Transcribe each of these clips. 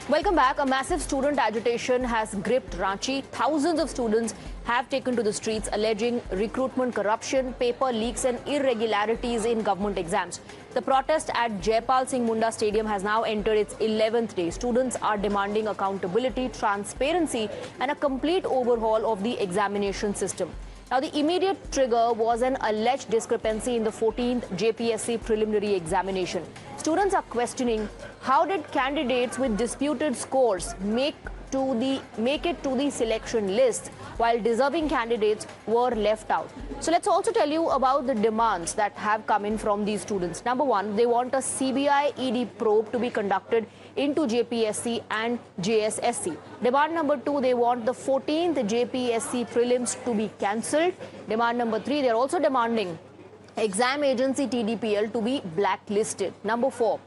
Welcome back. A massive student agitation has gripped Ranchi. Thousands of students have taken to the streets alleging recruitment corruption, paper leaks and irregularities in government exams. The protest at Jaipal Singh Munda Stadium has now entered its 11th day. Students are demanding accountability, transparency and a complete overhaul of the examination system. Now, the immediate trigger was an alleged discrepancy in the 14th JPSC preliminary examination. Students are questioning how did candidates with disputed scores make it to the selection list while deserving candidates were left out. So let's also tell you about the demands that have come in from these students. Number one, they want a CBI ED probe to be conducted into JPSC and JSSC. Demand number two, they want the 14th JPSC prelims to be cancelled. Demand number three, they're also demanding exam agency TDPL to be blacklisted. Number four,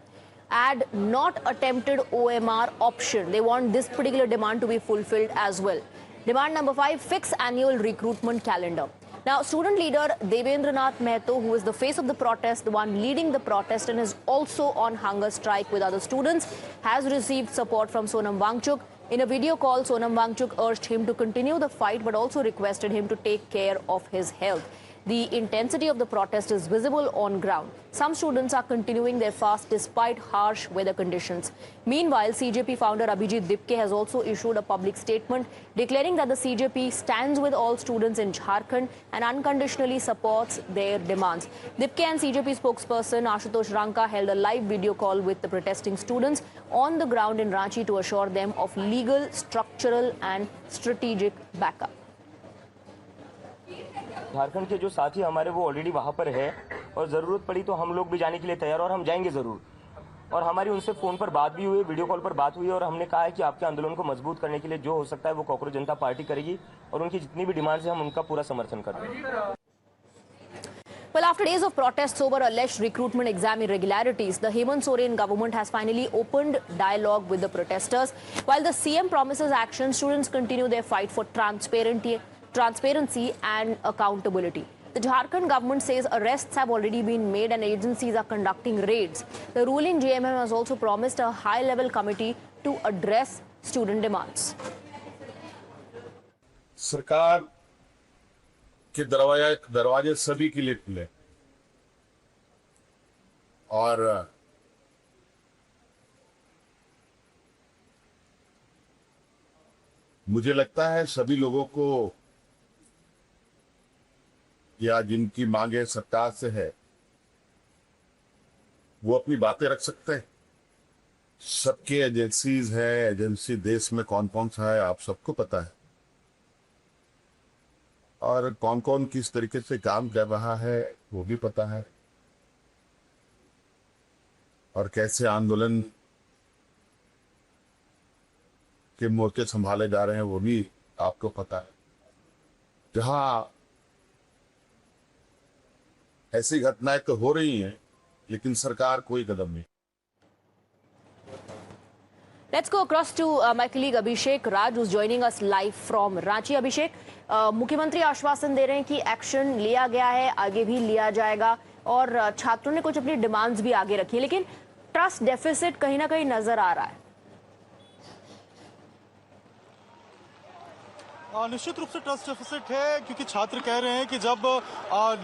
add not attempted OMR option. They want this particular demand to be fulfilled as well. Demand number five, fix annual recruitment calendar. Now, student leader Devendranath Mehto, who is the face of the protest, the one leading the protest and is also on hunger strike with other students, has received support from Sonam Wangchuk. In a video call, Sonam Wangchuk urged him to continue the fight but also requested him to take care of his health. The intensity of the protest is visible on ground. Some students are continuing their fast despite harsh weather conditions. Meanwhile, CJP founder Abhijit Dipke has also issued a public statement declaring that the CJP stands with all students in Jharkhand and unconditionally supports their demands. Dipke and CJP spokesperson Ashutosh Ranka held a live video call with the protesting students on the ground in Ranchi to assure them of legal, structural and strategic backup. Jharkhand के जो साथी हमारे वो already वहाँ पर है और ज़रूरत पड़ी तो हम लोग भी जाने के लिए तैयार और हम जाएंगे ज़रूर। और हमारी उनसे फ़ोन पर बात भी हुई, वीडियो कॉल पर बात हुई और हमने कहा है कि आपके आंदोलन को मजबूत करने के लिए जो हो सकता है वो कॉकरोच जनता पार्टी करेगी और उनकी जितनी भी डिमांड्स हैं हम उनका पूरा समर्थन कर रहे हैं। Well, after days of protests over alleged recruitment exam irregularities, the Hemant Soren government has finally opened dialogue with the protesters. While the CM promises action, students continue their fight for transparency and accountability. The Jharkhand government says arrests have already been made and agencies are conducting raids. The ruling JMM has also promised a high-level committee to address student demands. सरकार के दरवाजे सभी के लिए खुले और मुझे लगता है सभी लोगों को या जिनकी मांगे सरकार से है वो अपनी बातें रख सकते हैं। सबके एजेंसीज है, एजेंसी देश में कौन कौन सा है आप सबको पता है और कौन कौन किस तरीके से काम कर रहा है वो भी पता है और कैसे आंदोलन के मोर्चे संभाले जा रहे हैं वो भी आपको पता है। जहां ऐसी घटनाएं तो हो रही हैं लेकिन सरकार कोई कदम नहीं। Let's go across to my colleague Abhishek Raj, who's joining us live from Ranchi. Abhishek, मुख्यमंत्री आश्वासन दे रहे हैं कि एक्शन लिया गया है, आगे भी लिया जाएगा और छात्रों ने कुछ अपनी डिमांड्स भी आगे रखी है, लेकिन ट्रस्ट डेफिसिट कहीं ना कहीं नजर आ रहा है। निश्चित रूप से ट्रस्ट डेफिसिट है क्योंकि छात्र कह रहे हैं कि जब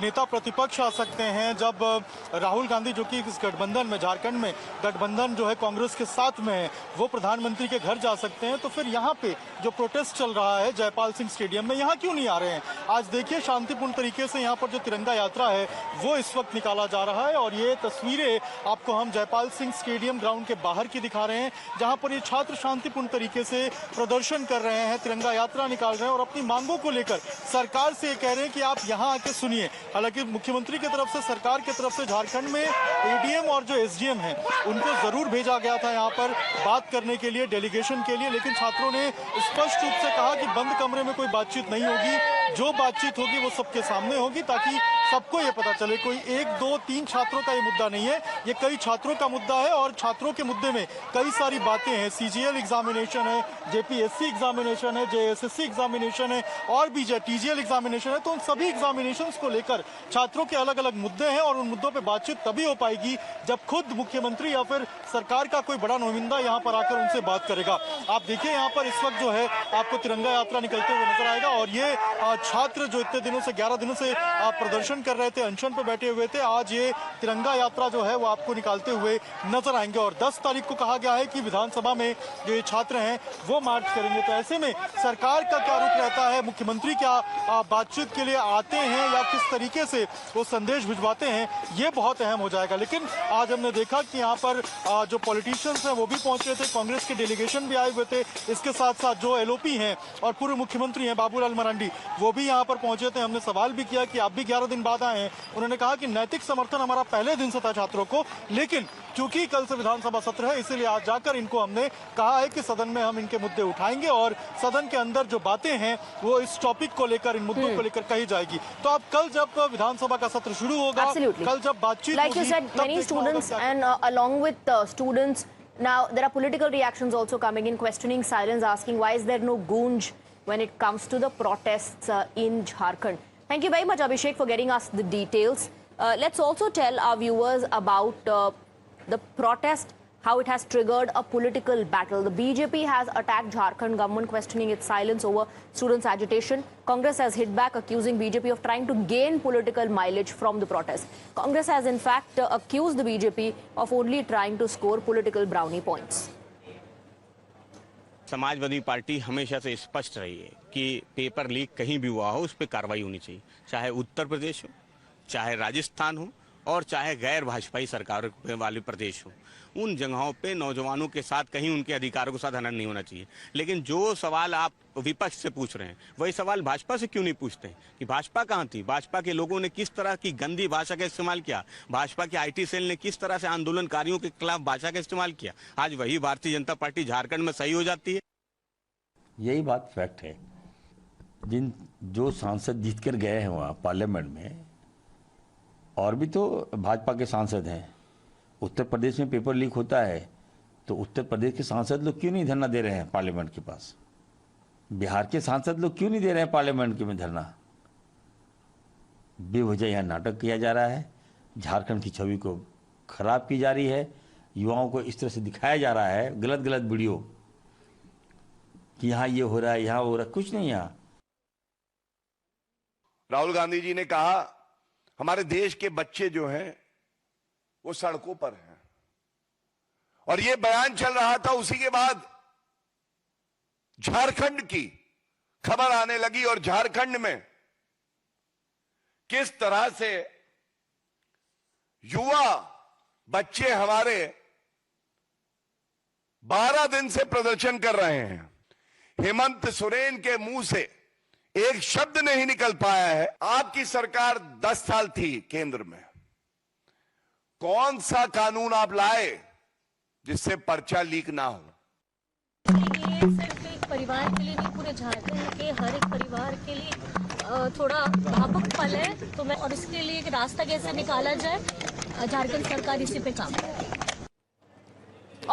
नेता प्रतिपक्ष आ सकते हैं, जब राहुल गांधी जो कि इस गठबंधन में, झारखंड में गठबंधन जो है कांग्रेस के साथ में है, वो प्रधानमंत्री के घर जा सकते हैं, तो फिर यहाँ पे जो प्रोटेस्ट चल रहा है जयपाल सिंह स्टेडियम में, यहाँ क्यों नहीं आ रहे हैं। आज देखिए शांतिपूर्ण तरीके से यहाँ पर जो तिरंगा यात्रा है वो इस वक्त निकाला जा रहा है और ये तस्वीरें आपको हम जयपाल सिंह स्टेडियम ग्राउंड के बाहर की दिखा रहे हैं, जहाँ पर ये छात्र शांतिपूर्ण तरीके से प्रदर्शन कर रहे हैं, तिरंगा यात्रा निकाल रहे हैं और अपनी मांगों को लेकर सरकार से कह रहे हैं कि आप यहां आके सुनिए। हालांकि मुख्यमंत्री की तरफ से, सरकार की तरफ से झारखंड में एडीएम और जो एसडीएम हैं उनको जरूर भेजा गया था यहां पर बात करने के लिए, डेलीगेशन के लिए, लेकिन छात्रों ने स्पष्ट रूप से कहा कि बंद कमरे में कोई बातचीत नहीं होगी, जो बातचीत होगी वो सबके सामने होगी ताकि सबको ये पता चले कोई एक दो तीन छात्रों का ये मुद्दा नहीं है, ये कई छात्रों का मुद्दा है और छात्रों के मुद्दे में कई सारी बातें हैं। सीजीएल एग्जामिनेशन है, जेपीएससी एग्जामिनेशन है, जेएसएससी एग्जामिनेशन एग्जामिनेशन है और भी जो टीजीएल एग्जामिनेशन है, तो उन सभी एग्जामिनेशंस को लेकर छात्रों के अलग अलग मुद्दे हैं और उन मुद्दों पे बातचीत तभी हो पाएगी जब खुद मुख्यमंत्री या फिर सरकार का कोई बड़ा नुमाइंदा यहाँ पर आकर उनसे बात करेगा। आप देखिए यहाँ पर इस वक्त जो है आपको तिरंगा यात्रा निकलते हुए नजर आएगा और ये छात्र जो इतने दिनों से 11 दिनों से प्रदर्शन कर रहे थे, अनशन पे बैठे हुए थे, आज ये तिरंगा यात्रा जो है वो आपको निकालते हुए नजर आएंगे। और 10 तारीख को कहा गया है कि विधानसभा में जो ये छात्र हैं वो मार्च करेंगे। तो ऐसे में सरकार का क्या रुख रहता है, मुख्यमंत्री क्या बातचीत के लिए आते हैं या किस तरीके से वो संदेश भिजवाते हैं, ये बहुत अहम हो जाएगा। लेकिन आज हमने देखा कि यहाँ पर जो पॉलिटिशियंस हैं वो भी पहुंचे थे, कांग्रेस के डेलीगेशन भी आए हुए थे, इसके साथ साथ जो एलओपी हैं और पूर्व मुख्यमंत्री हैं बाबूलाल मरांडी वो भी यहाँ पर पहुंचे थे। हमने सवाल भी किया कि आप भी 11 दिन बाद आए हैं। उन्होंने कहा कि नैतिक समर्थन हमारा पहले दिन से था छात्रों को, लेकिन क्योंकि कल से विधानसभा सत्र है इसीलिए आज जाकर इनको हमने कहा है कि सदन में हम इनके मुद्दे उठाएंगे और सदन के अंदर जो बातें हैं वो इस टॉपिक को लेकर, इन मुद्दों को लेकर कही जाएगी। तो अब कल जब विधानसभा का सत्र शुरू होगा, कल जब बातचीत like you said, many students and along with students, now there are political reactions also coming in, questioning silence, asking why is there no gunj when it comes to the protests in Jharkhand. Thank you very much, Abhishek, for getting us the details. Let's also tell our viewers about the protest, how it has triggered a political battle. The BJP has attacked Jharkhand government, questioning its silence over students' agitation. Congress has hit back, accusing BJP of trying to gain political mileage from the protest. Congress has in fact accused the BJP of only trying to score political brownie points. Samajwadi party हमेशा से स्पष्ट रही है कि paper leak कहीं भी हुआ हो उस पर कार्रवाई होनी चाहिए, चाहे उत्तर प्रदेश हो, चाहे राजस्थान हो और चाहे गैर भाजपाई सरकार वाले प्रदेश हो। उन जगहों पे नौजवानों के साथ कहीं उनके अधिकारों के साथ हनन नहीं होना चाहिए। लेकिन जो सवाल आप विपक्ष से पूछ रहे हैं वही सवाल भाजपा से क्यों नहीं पूछते कि भाजपा कहाँ थी, भाजपा के लोगों ने किस तरह की गंदी भाषा का इस्तेमाल किया, भाजपा के आईटी सेल ने किस तरह से आंदोलनकारियों के खिलाफ भाषा का इस्तेमाल किया। आज वही भारतीय जनता पार्टी झारखंड में सही हो जाती है। यही बात फैक्ट है। जो सांसद जीत कर गए हैं वहाँ पार्लियामेंट में, और भी तो भाजपा के सांसद हैं। उत्तर प्रदेश में पेपर लीक होता है तो उत्तर प्रदेश के सांसद लोग क्यों नहीं धरना दे रहे हैं पार्लियामेंट के पास? बिहार के सांसद लोग क्यों नहीं दे रहे हैं पार्लियामेंट के में धरना? बेवजह यहाँ नाटक किया जा रहा है, झारखंड की छवि को खराब की जा रही है, युवाओं को इस तरह से दिखाया जा रहा है गलत गलत वीडियो कि यहाँ ये हो रहा है, यहाँ हो रहा है, कुछ नहीं। यहाँ राहुल गांधी जी ने कहा हमारे देश के बच्चे जो हैं वो सड़कों पर हैं, और ये बयान चल रहा था, उसी के बाद झारखंड की खबर आने लगी और झारखंड में किस तरह से युवा बच्चे हमारे 12 दिन से प्रदर्शन कर रहे हैं। हेमंत सोरेन के मुंह से एक शब्द नहीं निकल पाया है। आपकी सरकार 10 साल थी केंद्र में, कौन सा कानून आप लाए जिससे पर्चा लीक ना हो? ये सिर्फ एक परिवार के लिए नहीं, पूरे झारखंड के हर एक परिवार के लिए थोड़ा भावुक पल है। तो मैं और इसके लिए एक रास्ता कैसे निकाला जाए, झारखंड सरकार इसी पे काम करे।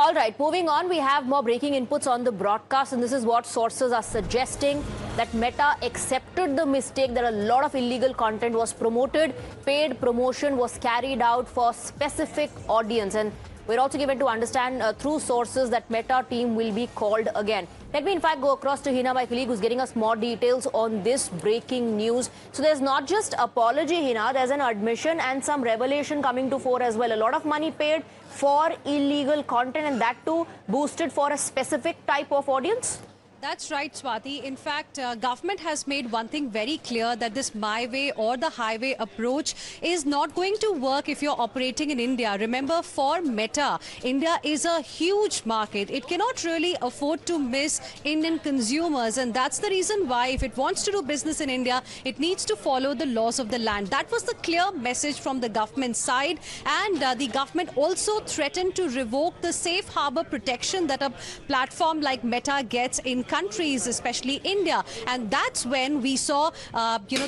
All right, moving on, we have more breaking inputs on the broadcast, and this is what sources are suggesting, that Meta accepted the mistake, that a lot of illegal content was promoted, paid promotion was carried out for specific audience, and we're also given to understand through sources that Meta team will be called again. Let me in fact go across to Hina, my colleague, who's getting us more details on this breaking news. So there's not just apology, Hina, there's an admission and some revelation coming to fore as well. A lot of money paid for illegal content, and that too boosted for a specific type of audience. That's right, Swati. In fact, government has made one thing very clear, that this my way or the highway approach is not going to work if you're operating in India. Remember, for Meta, India is a huge market. It cannot really afford to miss Indian consumers, and that's the reason why if it wants to do business in India, it needs to follow the laws of the land. That was the clear message from the government side, and the government also threatened to revoke the safe harbor protection that a platform like Meta gets in countries, especially India. And that's when we saw,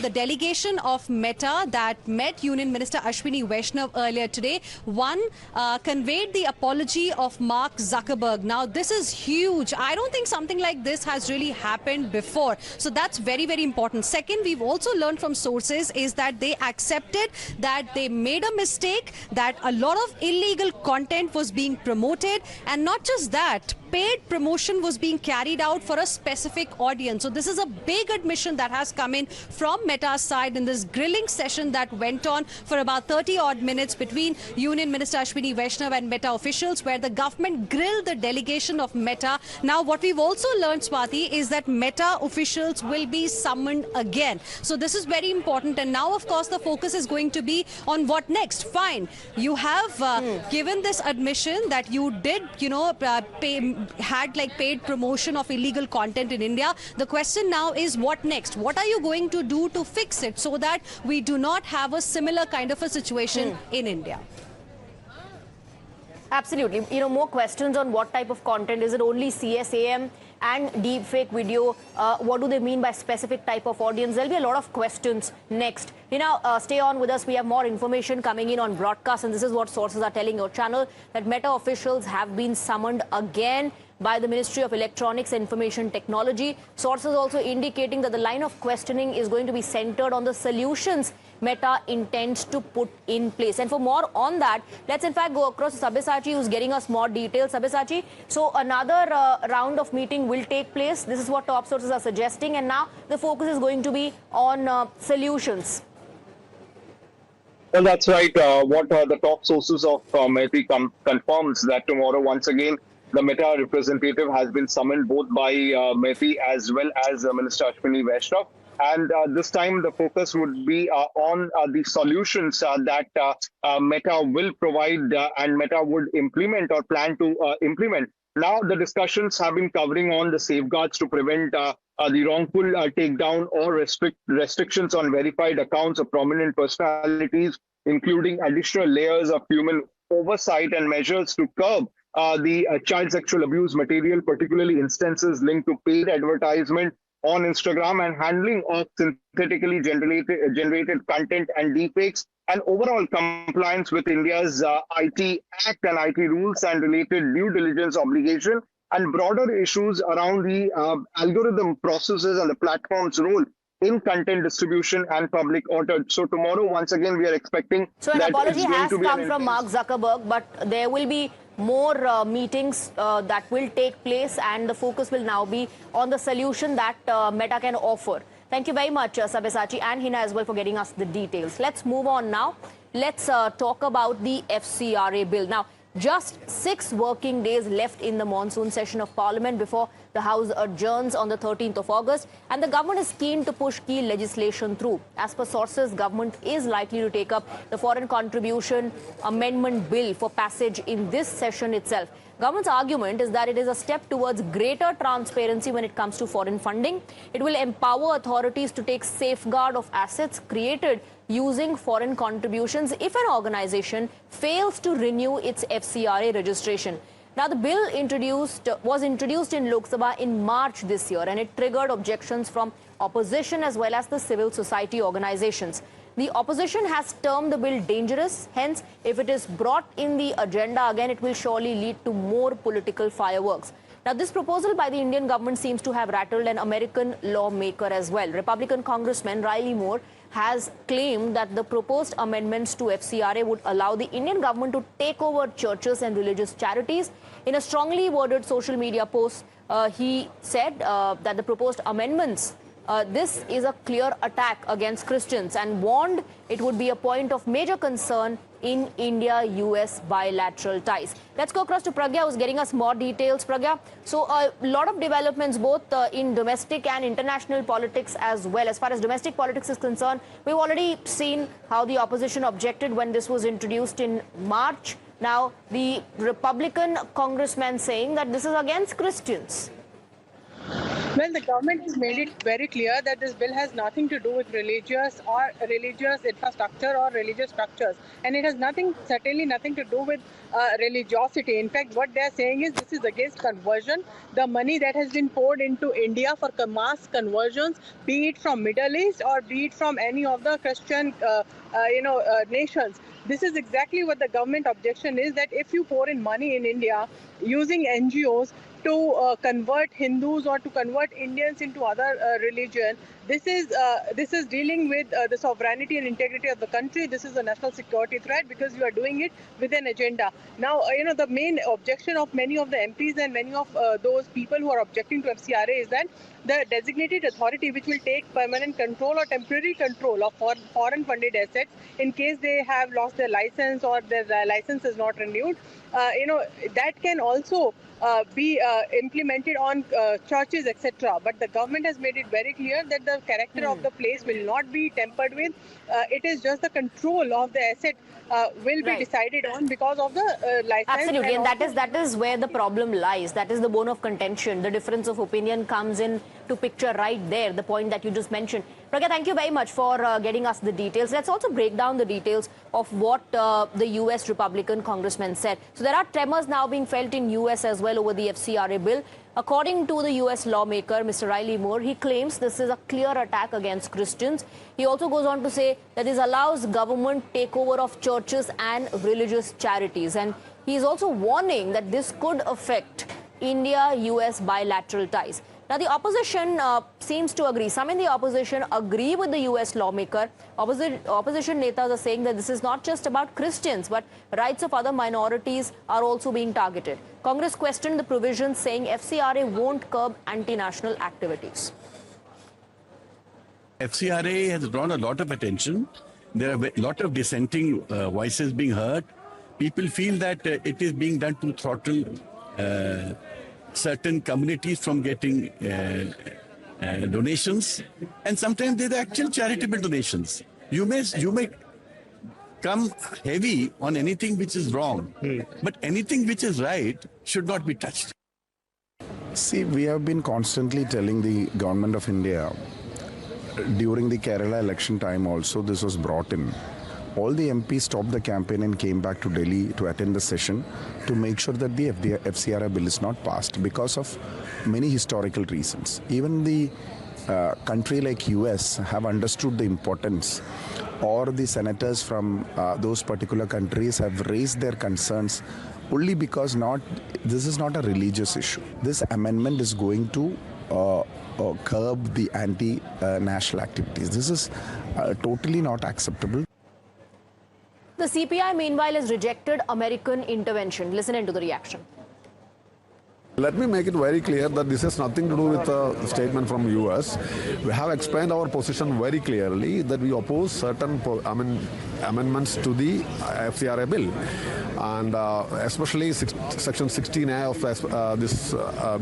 the delegation of Meta that met Union Minister Ashwini Vaishnav earlier today. One conveyed the apology of Mark Zuckerberg. Now, this is huge. I don't think something like this has really happened before. So that's very, very important. Second, we've also learned from sources is that they accepted that they made a mistake, that a lot of illegal content was being promoted, and not just that, paid promotion was being carried out for a specific audience. So this is a big admission that has come in from Meta's side in this grilling session that went on for about 30 odd minutes between Union Minister Ashwini Vaishnav and Meta officials, where the government grilled the delegation of Meta. Now, what we've also learned, Swati, is that Meta officials will be summoned again. So this is very important. And now, of course, the focus is going to be on what next. Fine. You have given this admission that you did, had paid promotion of illegal content in India. The question now is what next? What are you going to do to fix it so that we do not have a similar kind of a situation in India? Absolutely. More questions on what type of content. Is it only CSAM and deepfake video? What do they mean by specific type of audience? There'll be a lot of questions next. Stay on with us. We have more information coming in on broadcast, and this is what sources are telling your channel, that Meta officials have been summoned again by the Ministry of Electronics and Information Technology. Sources also indicating that the line of questioning is going to be centered on the solutions Meta intends to put in place. And for more on that, let's in fact go across to Sabyasachi, who's getting us more details. Sabyasachi, so another round of meeting will take place. This is what top sources are suggesting, and now the focus is going to be on solutions. Well, that's right. What the top sources of Meta confirms that tomorrow, once again, the Meta representative has been summoned both by Meta as well as Minister Ashwini Vaishnav. And this time the focus would be on the solutions that Meta will provide and Meta would implement or plan to implement. Now, the discussions have been covering on the safeguards to prevent the wrongful takedown or restrictions on verified accounts of prominent personalities, including additional layers of human oversight and measures to curb the child sexual abuse material, particularly instances linked to paid advertisement on Instagram and handling of synthetically generated content and deepfakes, and overall compliance with India's IT Act and IT rules and related due diligence obligation, and broader issues around the algorithm processes and the platform's role in content distribution and public order. So tomorrow, once again, we are expecting so an apology has come from Mark Zuckerberg, but there will be more meetings that will take place, and the focus will now be on the solution that Meta can offer. Thank you very much, Sabyasachi and Hina as well, for getting us the details. Let's move on now. Let's talk about the FCRA bill. Now, just 6 working days left in the monsoon session of Parliament before the House adjourns on the 13th of August, and the government is keen to push key legislation through. As per sources, government is likely to take up the Foreign Contribution Amendment Bill for passage in this session itself. Government's argument is that it is a step towards greater transparency when it comes to foreign funding. It will empower authorities to take safeguard of assets created using foreign contributions if an organization fails to renew its FCRA registration. Now, the bill was introduced in Lok Sabha in March this year, and it triggered objections from opposition as well as the civil society organizations. The opposition has termed the bill dangerous. Hence, if it is brought in the agenda again, it will surely lead to more political fireworks. Now, this proposal by the Indian government seems to have rattled an American lawmaker as well. Republican Congressman Riley Moore has claimed that the proposed amendments to FCRA would allow the Indian government to take over churches and religious charities. In a strongly worded social media post, he said that the proposed amendments, this is a clear attack against Christians, and warned it would be a point of major concern in India-US bilateral ties. Let's go across to Pragya, who's getting us more details. Pragya, so a lot of developments both in domestic and international politics as well. As far as domestic politics is concerned, we've already seen how the opposition objected when this was introduced in March. Now, the Republican congressman saying that this is against Christians. Well, the government has made it very clear that this bill has nothing to do with religious infrastructure or religious structures, and it has certainly nothing to do with religiosity. In fact, what they are saying is this is against conversion. The money that has been poured into India for mass conversions, be it from Middle East or be it from any of the Christian, nations. This is exactly what the government objection is, that if you pour in money in India using NGOs to convert Hindus or to convert Indians into other religion, this is dealing with the sovereignty and integrity of the country. This is a national security threat because you are doing it with an agenda. Now, the main objection of many of the MPs and many of those people who are objecting to FCRA is that the designated authority which will take permanent control or temporary control of foreign funded assets in case they have lost their license or their license is not renewed, that can also be implemented on churches, etc. But the government has made it very clear that the character of the place will not be tampered with. It is just the control of the asset will be decided on because of the license. Absolutely, and that is where the problem lies. That is the bone of contention. The difference of opinion comes in to picture right there, the point that you just mentioned. Pragya, thank you very much for getting us the details. Let's also break down the details of what the US Republican congressman said. So there are tremors now being felt in US as well over the FCRA bill. According to the US lawmaker, Mr. Riley Moore, he claims this is a clear attack against Christians. He also goes on to say that this allows government takeover of churches and religious charities. And he is also warning that this could affect India-US bilateral ties. Now, the opposition seems to agree. Some in the opposition agree with the US lawmaker. Opposition netas are saying that this is not just about Christians, but rights of other minorities are also being targeted. Congress questioned the provisions, saying FCRA won't curb anti-national activities. FCRA has drawn a lot of attention. There are a lot of dissenting voices being heard. People feel that it is being done to throttle certain communities from getting donations, and sometimes they're the actual charitable donations. You may come heavy on anything which is wrong, but anything which is right should not be touched. See, we have been constantly telling the government of India, during the Kerala election time also this was brought in. All the MPs stopped the campaign and came back to Delhi to attend the session to make sure that the FCRA bill is not passed because of many historical reasons. Even the country like US have understood the importance, or the senators from those particular countries have raised their concerns only because this is not a religious issue. This amendment is going to curb the anti-national activities. This is totally not acceptable. The CPI, meanwhile, has rejected American intervention. Listen into the reaction. Let me make it very clear that this has nothing to do with a statement from US. We have explained our position very clearly that we oppose certain amendments to the FCRA bill. And especially Section 16A of this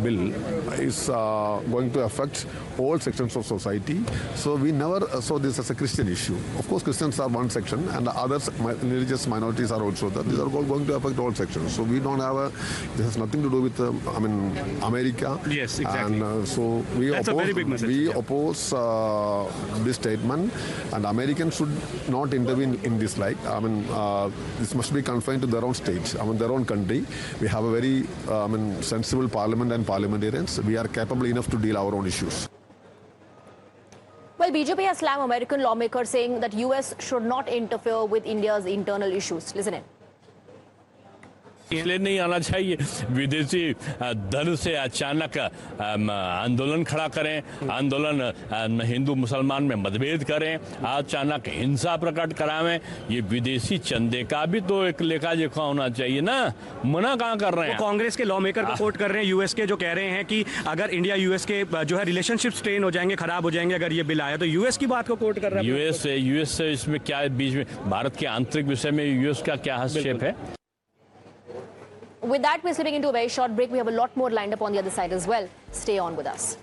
bill is going to affect all sections of society. So we never saw this as a Christian issue. Of course, Christians are one section, and the other religious minorities are also there. These are all going to affect all sections. So we don't have this has nothing to do with America. Yes, exactly. And so we That's oppose, a very big message. we oppose this statement, and Americans should not intervene in this. This must be confined to their own state, their own country. We have a very sensible parliament and parliamentarians. We are capable enough to deal our own issues. Well, BJP has slammed American lawmakers, saying that US should not interfere with India's internal issues. Listen in. इसलिए नहीं आना चाहिए विदेशी धन से अचानक आंदोलन खड़ा करें, आंदोलन हिंदू मुसलमान में मतभेद करें, अचानक हिंसा प्रकट करावें, ये विदेशी चंदे का भी तो एक लेखा जोखा होना चाहिए ना। मना कहाँ कर रहे हैं? वो कांग्रेस के लॉ मेकर को कोट कर रहे हैं, यूएस के, जो कह रहे हैं कि अगर इंडिया यूएस के जो है रिलेशनशिप स्ट्रेन हो जाएंगे, खराब हो जाएंगे अगर ये बिल आया, तो यूएस की बात को कोट कर रहे हैं। यूएस से इसमें क्या बीच में भारत के आंतरिक विषय में यूएस का क्या हस्तक्षेप है? With that, we're slipping into a very short break. We have a lot more lined up on the other side as well. Stay on with us.